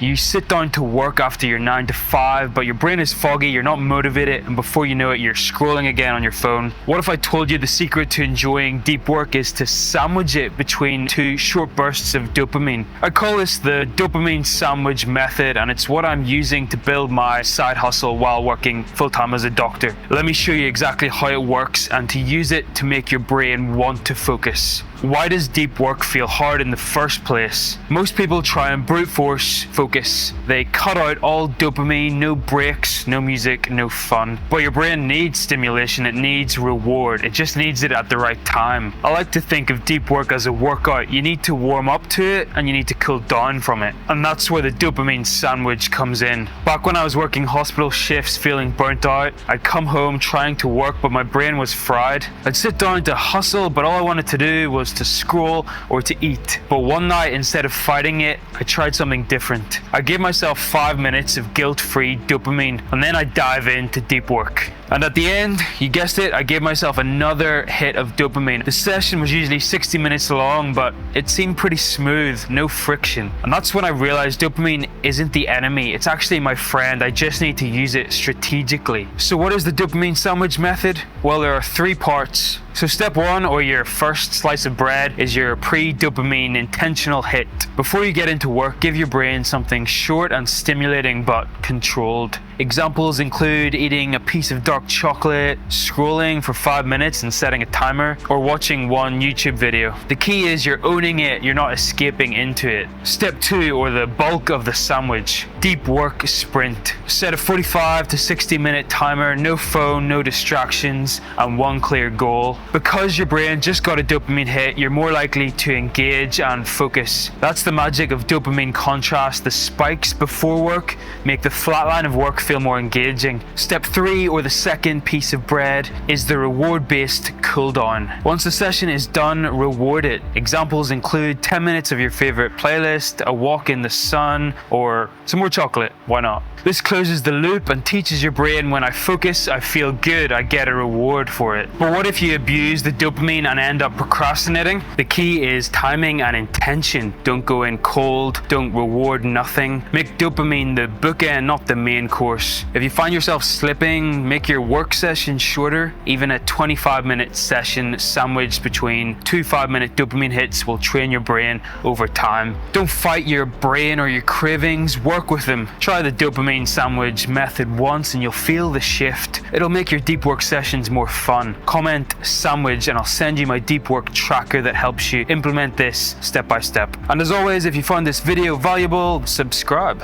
You sit down to work after your 9 to 5, but your brain is foggy, you're not motivated, and before you know it, you're scrolling again on your phone. What if I told you the secret to enjoying deep work is to sandwich it between two short bursts of dopamine? I call this the Dopamine Sandwich Method, and it's what I'm using to build my side hustle while working full-time as a doctor. Let me show you exactly how it works and to use it to make your brain want to focus. Why does deep work feel hard in the first place? Most people try and brute force focus. They cut out all dopamine, no breaks, no music, no fun. But your brain needs stimulation, it needs reward. It just needs it at the right time. I like to think of deep work as a workout. You need to warm up to it and you need to cool down from it. And that's where the dopamine sandwich comes in. Back when I was working hospital shifts feeling burnt out, I'd come home trying to work but my brain was fried. I'd sit down to hustle but all I wanted to do was to scroll or to eat. But one night, instead of fighting it, I tried something different. I gave myself 5 minutes of guilt-free dopamine and then I dive into deep work. And at the end, you guessed it, I gave myself another hit of dopamine. The session was usually 60 minutes long, but it seemed pretty smooth, no friction. And that's when I realized dopamine isn't the enemy, it's actually my friend. I just need to use it strategically. So what is the dopamine sandwich method? Well, there are 3 parts. So step 1, or your first slice of bread, is your pre-dopamine intentional hit. Before you get into work, give your brain something short and stimulating but controlled. Examples include eating a piece of dark chocolate, scrolling for 5 minutes and setting a timer, or watching one YouTube video. The key is you're owning it, you're not escaping into it. Step 2, or the bulk of the sandwich, deep work sprint. Set a 45 to 60 minute timer, no phone, no distractions, and one clear goal. Because your brain just got a dopamine hit, you're more likely to engage and focus. That's the magic of dopamine contrast. The spikes before work make the flat line of work feel more engaging. Step 3, or the second piece of bread, is the reward-based cool down. Once the session is done, reward it. Examples include 10 minutes of your favorite playlist, a walk in the sun, or some more chocolate. Why not? This closes the loop and teaches your brain, when I focus, I feel good, I get a reward for it. But what if you abuse the dopamine and end up procrastinating? The key is timing and intention. Don't go in cold, don't reward nothing. Make dopamine the bookend, not the main course. If you find yourself slipping, make your work session shorter. Even a 25-minute session sandwiched between 2 5-minute dopamine hits will train your brain over time. Don't fight your brain or your cravings, work with them. Try the dopamine sandwich method once and you'll feel the shift. It'll make your deep work sessions more fun. Comment sandwich and I'll send you my deep work tracker that helps you implement this step by step. And as always, if you found this video valuable, subscribe.